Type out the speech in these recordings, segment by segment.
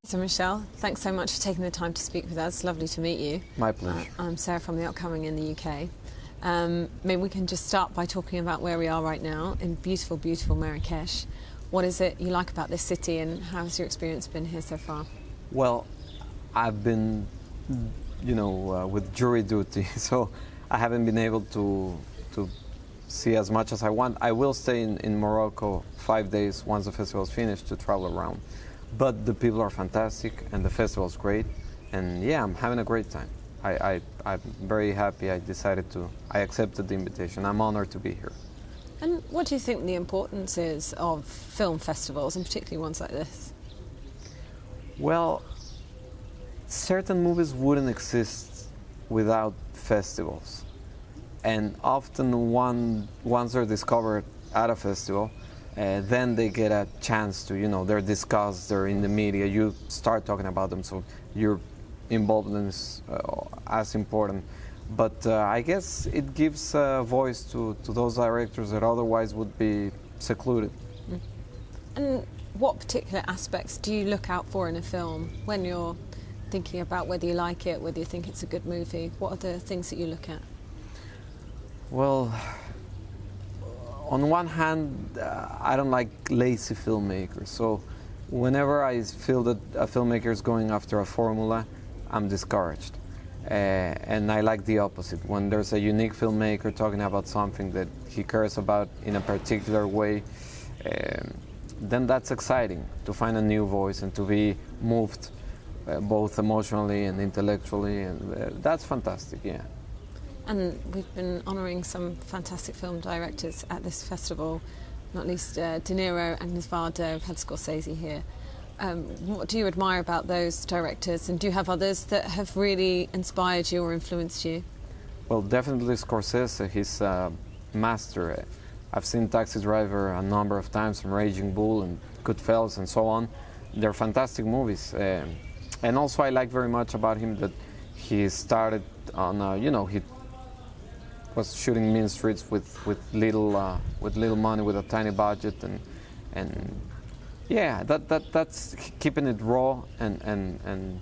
So Michel, thanks so much for taking the time to speak with us. Lovely to meet you. My pleasure. I'm Sarah from The Upcoming in the UK. Maybe we can just start by talking about where we are right now in beautiful, beautiful Marrakech. What is it you like about this city, and how has your experience been here so far? Well, I've been, with jury duty, so I haven't been able to see as much as I want. I will stay in Morocco 5 days once the festival is finished to travel around. But the people are fantastic and the festival is great. And yeah, I'm having a great time. I'm very happy I accepted the invitation. I'm honored to be here. And what do you think the importance is of film festivals, and particularly ones like this? Well, certain movies wouldn't exist without festivals. And often once they're discovered at a festival, then they get a chance to, they're discussed, they're in the media, you start talking about them, so your involvement is as important. But I guess it gives a voice to those directors that otherwise would be secluded. Mm. And what particular aspects do you look out for in a film when you're thinking about whether you like it, whether you think it's a good movie? What are the things that you look at? Well, on one hand, I don't like lazy filmmakers. So whenever I feel that a filmmaker is going after a formula, I'm discouraged. And I like the opposite. When there's a unique filmmaker talking about something that he cares about in a particular way, then that's exciting, to find a new voice and to be moved both emotionally and intellectually. And that's fantastic, yeah. And we've been honouring some fantastic film directors at this festival, not least De Niro, Agnes Varda, we've had Scorsese here. What do you admire about those directors, and do you have others that have really inspired you or influenced you? Well, definitely Scorsese, he's a master. I've seen Taxi Driver a number of times, and Raging Bull and Goodfellas and so on. They're fantastic movies. And also I like very much about him that he started on, he was shooting Mean Streets with little money, with a tiny budget, and yeah, that's keeping it raw, and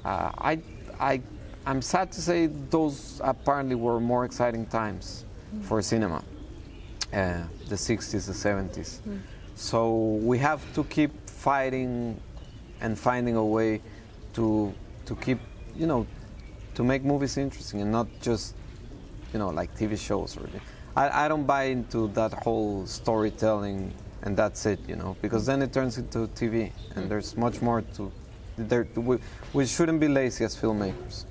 I'm sad to say those apparently were more exciting times for cinema, the 60s, the 70s. So we have to keep fighting and finding a way to keep, to make movies interesting and not just like TV shows. I don't buy into that whole storytelling and that's it, because then it turns into TV, and there's much more to. We shouldn't be lazy as filmmakers.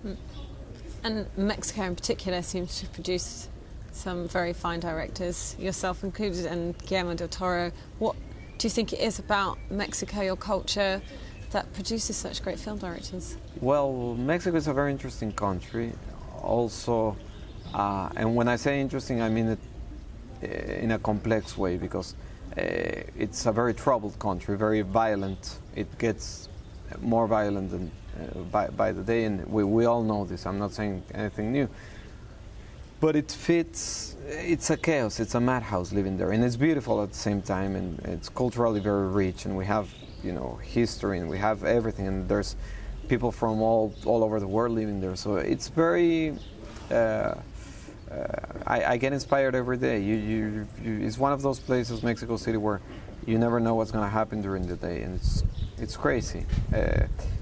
And Mexico in particular seems to produce some very fine directors, yourself included, and Guillermo del Toro. What do you think it is about Mexico, your culture, that produces such great film directors? Well, Mexico is a very interesting country. Also, and when I say interesting, I mean it in a complex way, because it's a very troubled country, very violent. It gets more violent than, by the day, and we all know this. I'm not saying anything new. But it fits, it's a chaos, it's a madhouse living there, and it's beautiful at the same time, and it's culturally very rich, and we have, history, and we have everything, and there's people from all over the world living there, so it's very, I get inspired every day. It's one of those places, Mexico City, where you never know what's going to happen during the day, and it's crazy.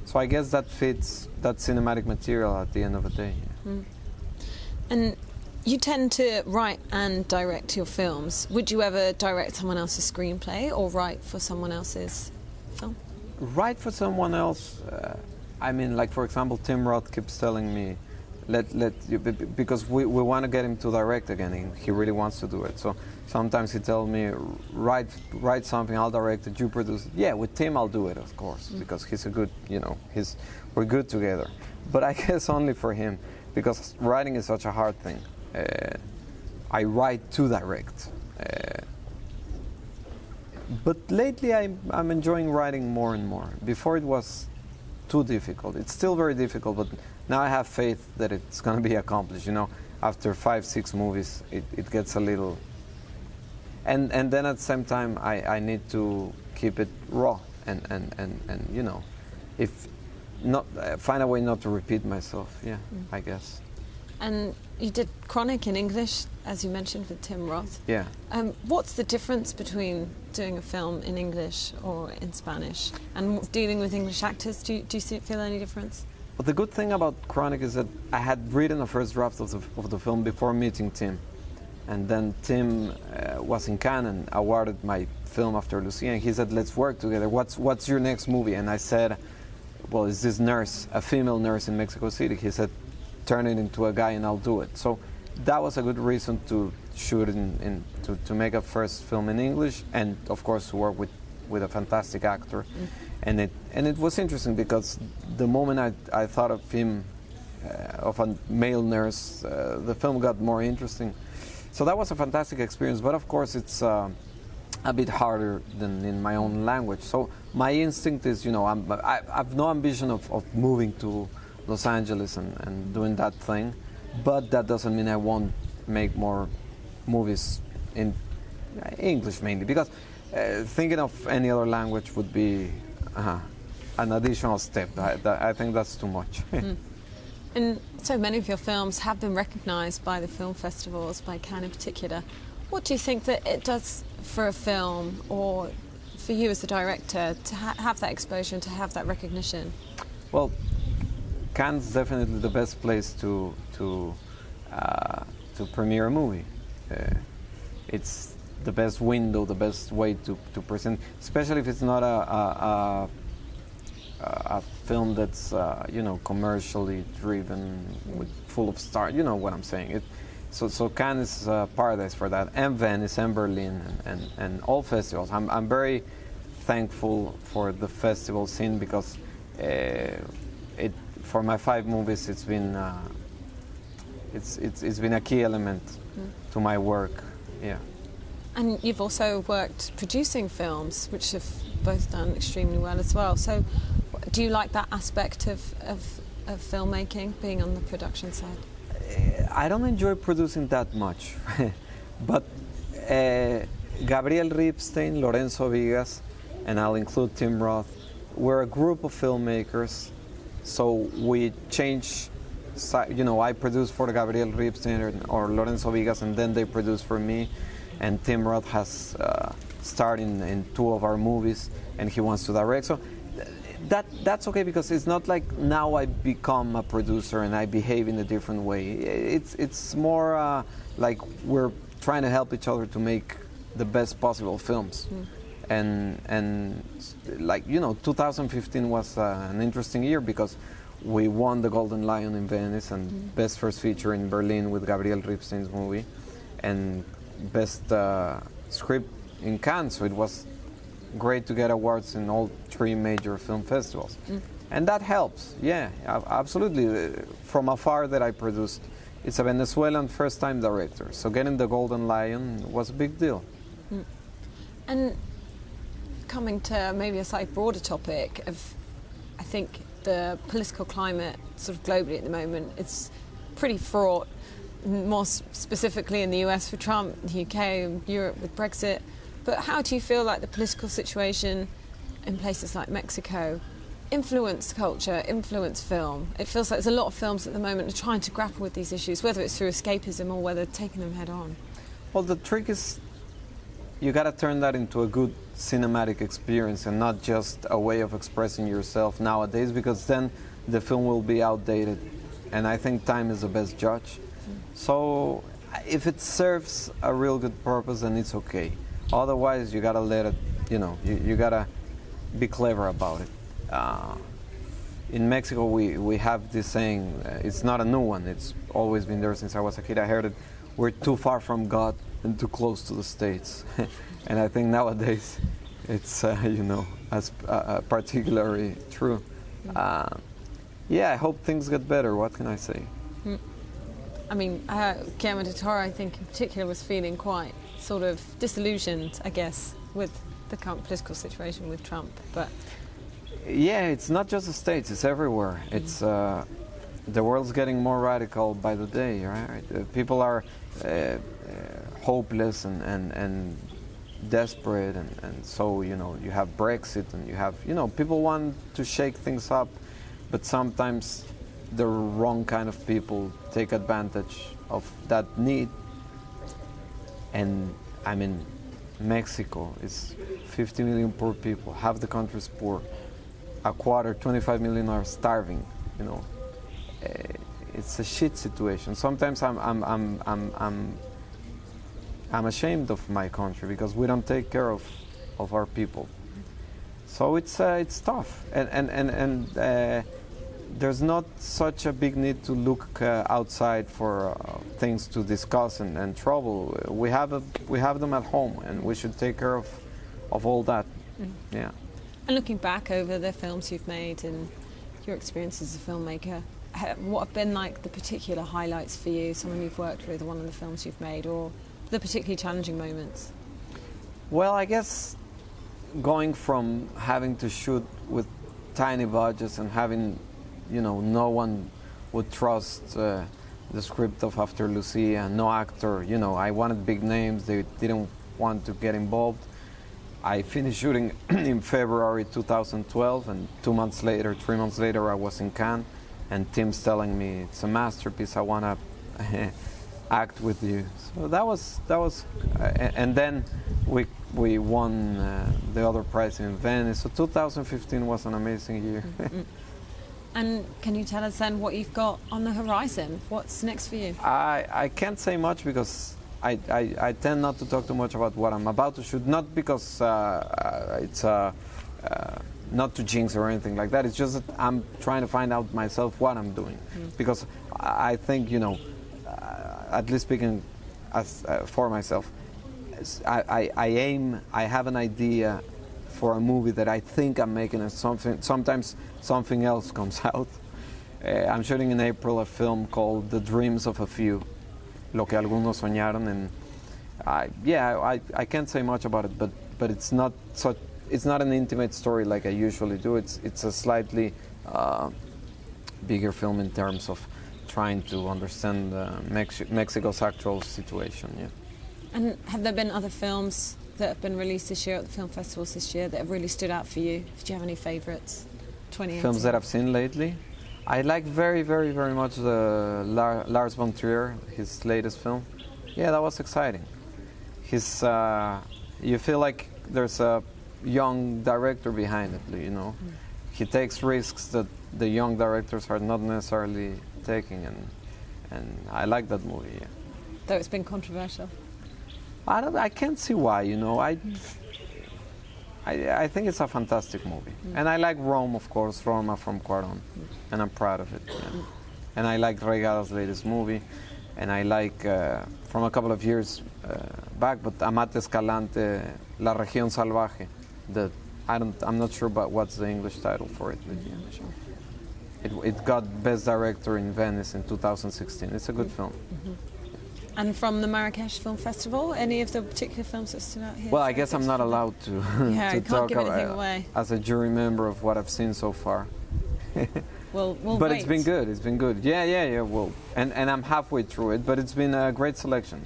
So I guess that fits that cinematic material at the end of the day. Yeah. And you tend to write and direct your films. Would you ever direct someone else's screenplay or write for someone else's film? Write for someone else. I mean, like for example, Tim Roth keeps telling me, because we want to get him to direct again, and he really wants to do it. So sometimes he tells me, write something, I'll direct it, you produce it. Yeah, with Tim I'll do it, of course, because he's a good, we're good together. But I guess only for him, because writing is such a hard thing. I write to direct. But lately I'm enjoying writing more and more. Before it was too difficult. It's still very difficult, but now I have faith that it's going to be accomplished. After 5-6 movies, it gets a little. And then at the same time, I need to keep it raw and if not find a way not to repeat myself. Yeah, I guess. And you did Chronic in English, as you mentioned, with Tim Roth. Yeah. What's the difference between doing a film in English or in Spanish, and dealing with English actors? Do you feel any difference? Well, the good thing about Chronic is that I had written a first draft of the film before meeting Tim. And then Tim was in Cannes and awarded my film after Lucia, and he said, let's work together. What's your next movie? And I said, well, it's this nurse, a female nurse in Mexico City. He said, turn it into a guy and I'll do it. So that was a good reason to shoot to make a first film in English, and of course to work with a fantastic actor. And it was interesting because the moment I thought of him, of a male nurse, the film got more interesting. So that was a fantastic experience, but of course it's a bit harder than in my own language. So my instinct is, I've no ambition of moving to Los Angeles and doing that thing, but that doesn't mean I won't make more movies in English mainly, because thinking of any other language would be an additional step. I think that's too much. And so many of your films have been recognised by the film festivals, by Cannes in particular. What do you think that it does for a film, or for you as a director, to have that exposure and to have that recognition? Well, Cannes is definitely the best place to premiere a movie. It's the best window, the best way to present, especially if it's not a film that's commercially driven, with full of stars. You know what I'm saying? So Cannes is paradise for that, and Venice, and Berlin, and all festivals. I'm very thankful for the festival scene, because for my 5 movies it's been a key element to my work. Yeah. And you've also worked producing films, which have both done extremely well as well. So do you like that aspect of filmmaking, being on the production side? I don't enjoy producing that much, but Gabriel Ripstein, Lorenzo Vigas, and I'll include Tim Roth, we're a group of filmmakers, so we change. I produce for Gabriel Ripstein or Lorenzo Vigas, and then they produce for me. And Tim Roth has starred in 2 of our movies, and he wants to direct. So that's okay, because it's not like now I become a producer and I behave in a different way. It's more like we're trying to help each other to make the best possible films. And 2015 was an interesting year, because we won the Golden Lion in Venice, and Best First Feature in Berlin with Gabriel Ripstein's movie, and Best Script in Cannes. So it was great to get awards in all 3 major film festivals. And that helps, yeah, absolutely. From afar that I produced, it's a Venezuelan first-time director, so getting the Golden Lion was a big deal. And coming to maybe a slightly broader topic of, I think, the political climate sort of globally at the moment, it's pretty fraught, more specifically in the US for Trump, the UK and Europe with Brexit. But how do you feel like the political situation in places like Mexico influence culture, influence film? It feels like there's a lot of films at the moment are trying to grapple with these issues, whether it's through escapism or whether taking them head on. Well, the trick is you got to turn that into a good cinematic experience, and not just a way of expressing yourself nowadays, because then the film will be outdated, and I think time is the best judge. So if it serves a real good purpose, then it's okay. Otherwise, you gotta let it, you gotta be clever about it. In Mexico, we have this saying, it's not a new one, it's always been there since I was a kid. I heard it, we're too far from God and too close to the States. And I think nowadays it's, as particularly true. Yeah, I hope things get better. What can I say? I mean, Guillermo del Toro, I think in particular, was feeling quite sort of disillusioned, I guess, with the current political situation with Trump. But yeah, it's not just the States; it's everywhere. It's the world's getting more radical by the day. Right? People are hopeless and desperate, and so, you know, you have Brexit, and you have, you know, people want to shake things up, but sometimes the wrong kind of people take advantage of that need. And I mean, Mexico is 50 million poor people, half the country is poor, a quarter, 25 million are starving, you know. It's a shit situation. Sometimes I'm ashamed of my country because we don't take care of our people. So it's tough, and there's not such a big need to look outside for things to discuss and trouble. We have them at home, and we should take care of all that. Yeah. And looking back over the films you've made and your experience as a filmmaker, what have been like the particular highlights for you, someone you've worked with, one of the films you've made, or the particularly challenging moments? Well, I guess going from having to shoot with tiny budgets and having, you know, no one would trust the script of After Lucia, no actor, you know, I wanted big names, they didn't want to get involved. I finished shooting in February 2012, and 2 months later, 3 months later, I was in Cannes, and Tim's telling me, it's a masterpiece, I want to act with you. So that was, and then we won the other prize in Venice. So 2015 was an amazing year. And can you tell us then what you've got on the horizon? What's next for you? I can't say much because I tend not to talk too much about what I'm about to shoot, not because it's not to jinx or anything like that. It's just that I'm trying to find out myself what I'm doing. Because I think, you know, at least speaking as for myself, I have an idea for a movie that I think I'm making, and sometimes something else comes out. I'm shooting in April a film called The Dreams of a Few, Lo que algunos soñaron, and I can't say much about it, but it's not an intimate story like I usually do. It's a slightly bigger film in terms of trying to understand Mexico's actual situation. Yeah. And have there been other films that have been released this year at the film festivals this year that have really stood out for you? Do you have any favourites? 2018. Films that I've seen lately? I like very, very, very much Lars von Trier, his latest film. Yeah, that was exciting. You feel like there's a young director behind it, you know. He takes risks that the young directors are not necessarily taking, and I like that movie. Yeah. Though it's been controversial. I can't see why, you know. I think it's a fantastic movie, and I like Rome, of course, Roma from Cuarón, and I'm proud of it. Yeah. And I like Regadas' latest movie, and I like from a couple of years back, but Amate Escalante, La Región Salvaje. I'm not sure about what's the English title for it. It got Best Director in Venice in 2016. It's a good film. And from the Marrakech Film Festival, any of the particular films that stood out here? Well, I guess I'm not allowed to, yeah, to talk about as a jury member of what I've seen so far. We'll but wait. It's been good. It's been good. Yeah. Well, and I'm halfway through it, but it's been a great selection.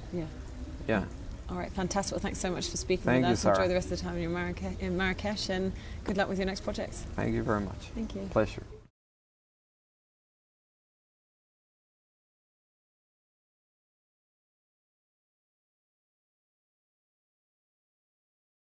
Yeah. All right, fantastic. Well, thanks so much for speaking Thank with you, us. Sarah. Enjoy the rest of the time in Marrakech, and good luck with your next projects. Thank you very much. Thank you. Pleasure.